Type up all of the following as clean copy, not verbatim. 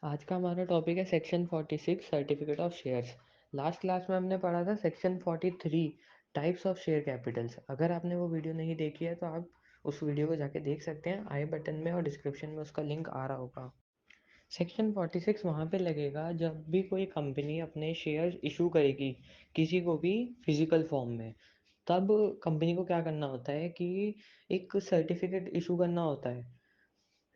आज का हमारा टॉपिक है section 46 certificate of shares. Last class में हमने पढ़ा था section 43 types of share Capitals. अगर आपने वो वीडियो नहीं देखी है तो आप उस वीडियो को जाके देख सकते हैं। आई बटन में और डिस्क्रिप्शन में उसका लिंक आ रहा होगा। सेक्शन 46 वहाँ पे लगेगा जब भी कोई कंपनी अपने शेयर्स इशू करेगी किसी को भी फिजिकल फॉर्म में। तब कंपनी को क्या करना होता है कि एक सर्टिफिकेट इशू करना होता है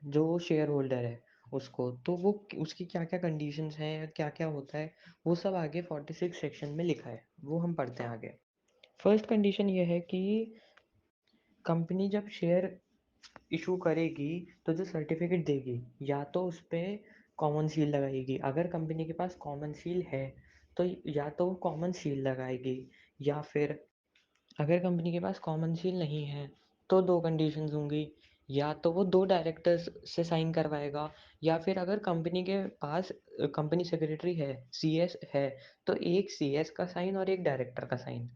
जो शेयर होल्डर है उसको। तो वो उसकी क्या-क्या कंडीशंस हैं या क्या-क्या होता है, वो सब आगे 46 सेक्शन में लिखा है, वो हम पढ़ते हैं आगे। फर्स्ट कंडीशन ये है कि कंपनी जब शेयर इशू करेगी तो जो सर्टिफिकेट देगी या तो उस पे कॉमन सील लगाएगी। अगर कंपनी के पास कॉमन सील है तो या तो वो कॉमन सील लगाएगी, या फिर अगर कंपनी के पास कॉमन सील नहीं है तो दो कंडीशंस होंगी। या तो वो दो डायरेक्टर्स से साइन करवाएगा, या फिर अगर कंपनी के पास कंपनी सेक्रेटरी है, सीएस है, तो एक सीएस का साइन और एक डायरेक्टर का साइन।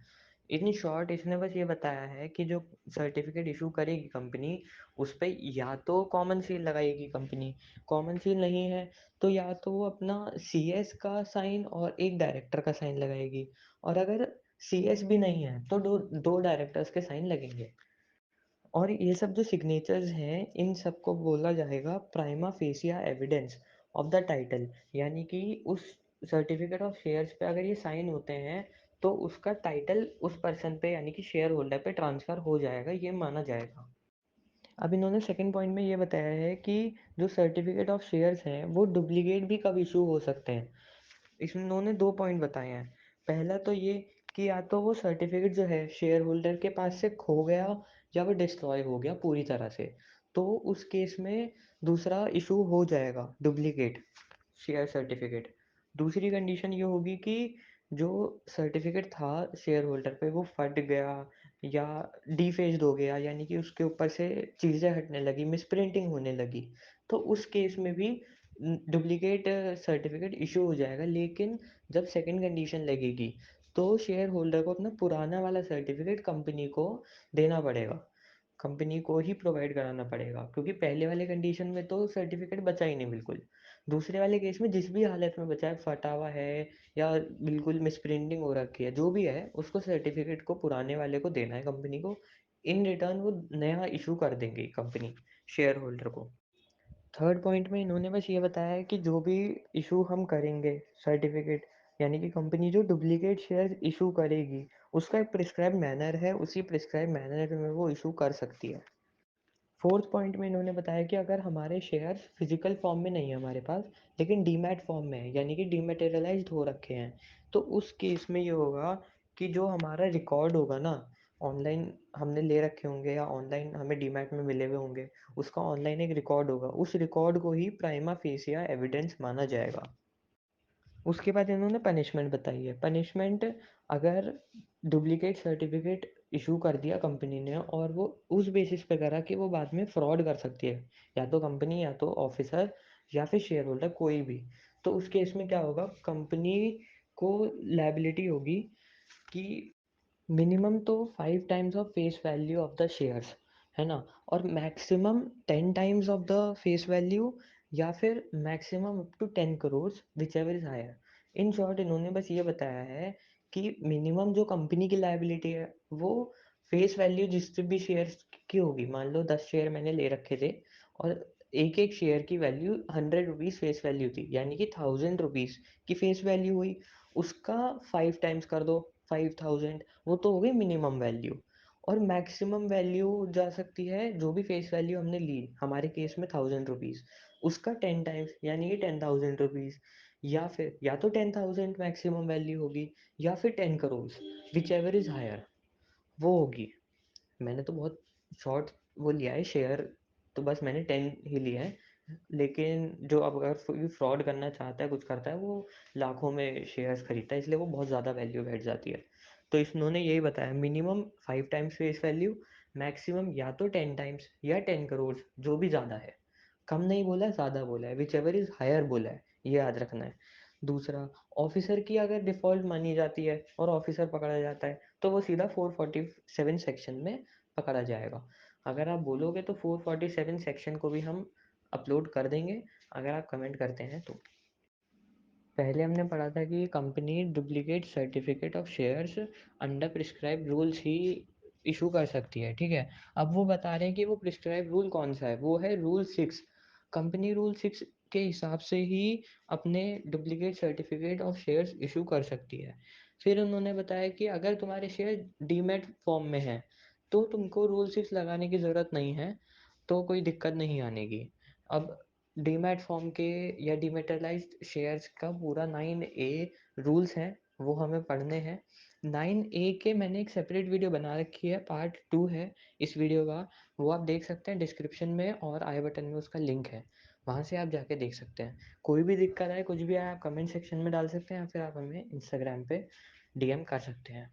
इन शॉर्ट इसने बस ये बताया है कि जो सर्टिफिकेट इशू करेगी कंपनी उस पे या तो कॉमन सील लगाएगी कंपनी, कॉमन सील नहीं है तो या तो वो अपना सीएस का साइन और एक डायरेक्टर का साइन लगाएगी, और अगर सीएस भी नहीं है तो दो दो डायरेक्टर्स के साइन लगेंगे। और ये सब जो सिग्नेचर्स हैं इन सबको बोला जाएगा prima fascia evidence of the title. यानी कि उस सर्टिफिकेट ऑफ शेयर्स पे अगर ये साइन होते हैं तो उसका टाइटल उस पर्सन पे यानी कि शेयर होल्डर पे ट्रांसफ़र हो जाएगा, ये माना जाएगा। अब इन्होंने सेकंड पॉइंट में ये बताया है कि जो सर्टिफिकेट ऑफ शेयर्स हैं वो डुप्लीकेट भी कब इशू हो सकते हैं। इसमें इन्होंने 2 पॉइंट बताए हैं। पहला तो ये कि या तो वो सर्टिफ़िकेट जो है शेयर होल्डर के पास से खो गया या वो डिस्ट्रॉय हो गया पूरी तरह से, तो उस केस में दूसरा इश्यू हो जाएगा डुप्लीकेट शेयर सर्टिफ़िकेट। दूसरी कंडीशन ये होगी कि जो सर्टिफ़िकेट था शेयर होल्डर पे वो फट गया या डीफेस्ड हो गया, यानी कि उसके ऊपर से चीज़ें हटने लगी, मिसप्रिंटिंग होने लगी, तो उस केस में भी डुप्लीकेट सर्टिफिकेट इशू हो जाएगा। लेकिन जब सेकंड कंडीशन लगेगी तो शेयर होल्डर को अपना पुराना वाला सर्टिफिकेट कंपनी को देना पड़ेगा, कंपनी को ही प्रोवाइड कराना पड़ेगा, क्योंकि पहले वाले कंडीशन में तो सर्टिफिकेट बचा ही नहीं बिल्कुल। दूसरे वाले केस में जिस भी हालत में बचा है, फटा हुआ है या बिल्कुल मिसप्रिंटिंग हो रखी है, जो भी है उसको सर्टिफिकेट को पुराने वाले को देना है कंपनी को। इन रिटर्न वो नया इशू कर देंगे कंपनी शेयर होल्डर को। थर्ड पॉइंट में इन्होंने बस ये बताया है कि जो भी इशू हम करेंगे सर्टिफिकेट, यानी कि कंपनी जो डुप्लीकेट शेयर इशू करेगी उसका एक प्रिस्क्राइब मैनर है, उसी प्रिस्क्राइब मैनर में वो इशू कर सकती है। फोर्थ पॉइंट में इन्होंने बताया कि अगर हमारे शेयर्स फिजिकल फॉर्म में नहीं है हमारे पास, लेकिन डीमैट फॉर्म में है यानी कि डीमैटेरियलाइज्ड हो रखे हैं, तो उस केस में ये होगा कि जो हमारा रिकॉर्ड होगा ना, ऑनलाइन हमने ले रखे होंगे या ऑनलाइन हमें डीमैट में मिले हुए होंगे, उसका ऑनलाइन एक रिकॉर्ड होगा, उस रिकॉर्ड को ही प्राइमा फेसिया एविडेंस माना जाएगा। उसके बाद इन्होंने पनिशमेंट बताई है। पनिशमेंट, अगर डुप्लीकेट सर्टिफिकेट इशू कर दिया कंपनी ने और वो उस बेसिस पे करा कि वो बाद में फ्रॉड कर सकती है, या तो कंपनी या तो ऑफिसर या फिर शेयर होल्डर कोई भी, तो उस केस में क्या होगा, कंपनी को लायबिलिटी होगी कि मिनिमम तो 5 times of face value of the shares, है ना? और maximum 10 times of the face value, या फिर maximum up to 10 crore whichever is higher. In short इन्होंने बस ये बताया है कि मिनिमम जो कंपनी की लायबिलिटी है वो फेस वैल्यू जिस भी शेयर्स की होगी। मान लो 10 शेयर मैंने ले रखे थे और एक-एक शेयर की वैल्यू 100 रुपीज़ फेस वैल्यू थी, यानी कि 1000 रुपीज़ की फेस वैल्यू हुई। उसका 5 टाइम्स कर दो, 5000, वो तो हो गई मिनिमम वैल्यू। और मैक्सिमम वैल्यू जा सकती है जो भी फेस वैल्यू हमने ली, हमारे केस में 1000 रुपीज़, उसका 10 टाइम्स यानी कि 10,000 रुपीज़, या फिर या तो 10,000 मैक्सिमम वैल्यू होगी या फिर 10 crore, whichever is higher वो होगी। मैंने तो बहुत शॉर्ट वो लिया है शेयर, तो बस मैंने 10 ही लिए हैं। लेकिन जो अब अगर कोई फ्रॉड करना चाहता है, कुछ करता है, वो लाखों में शेयर्स खरीदता है, इसलिए वो बहुत ज़्यादा वैल्यू बैठ जाती है। तो इन्होंने यही बताया minimum 5 times face value, maximum या तो 10 टाइम्स या 10 करोड़, जो भी ज़्यादा है। कम नहीं बोला है, ज़्यादा बोला है, व्हिचएवर इज़ हायर बोला है, ये याद रखना है। दूसरा, ऑफिसर की अगर डिफ़ॉल्ट मानी जाती है और ऑफिसर पकड़ा जाता है, तो वो सीधा 447 सेक्शन में पकड़ा जाएगा। अगर आप बोलोगे तो 447 सेक्शन को भी हम अपलोड कर देंगे, अगर आप कमेंट करते हैं तो। पहले हमने पढ़ा था कि company duplicate certificate of shares under prescribe rules he issue कर सकती है, ठीक है। अब वो बता रहे हैं कि वो प्रिस्क्राइब रूल कौन सा है, वो है रूल 6। कंपनी रूल 6 के हिसाब से ही अपने duplicate certificate of shares issue कर सकती है। फिर उन्होंने बताया कि अगर तुम्हारे शेयर डीमैट फॉर्म में है तो तुमको रूल 6 लगाने की ज़रूरत नहीं है, तो कोई दिक्कत नहीं आने की। अब डीमैट फॉर्म के या डिमेटलाइज्ड शेयर्स का पूरा 9A रूल्स हैं, वो हमें पढ़ने हैं। 9A के मैंने एक सेपरेट वीडियो बना रखी है, पार्ट 2 है इस वीडियो का, वो आप देख सकते हैं डिस्क्रिप्शन में और आई बटन में उसका लिंक है, वहाँ से आप जाके देख सकते हैं। कोई भी दिक्कत आए, कुछ भी आए, आप कमेंट सेक्शन में डाल सकते हैं या फिर आप हमें इंस्टाग्राम पे DM कर सकते हैं।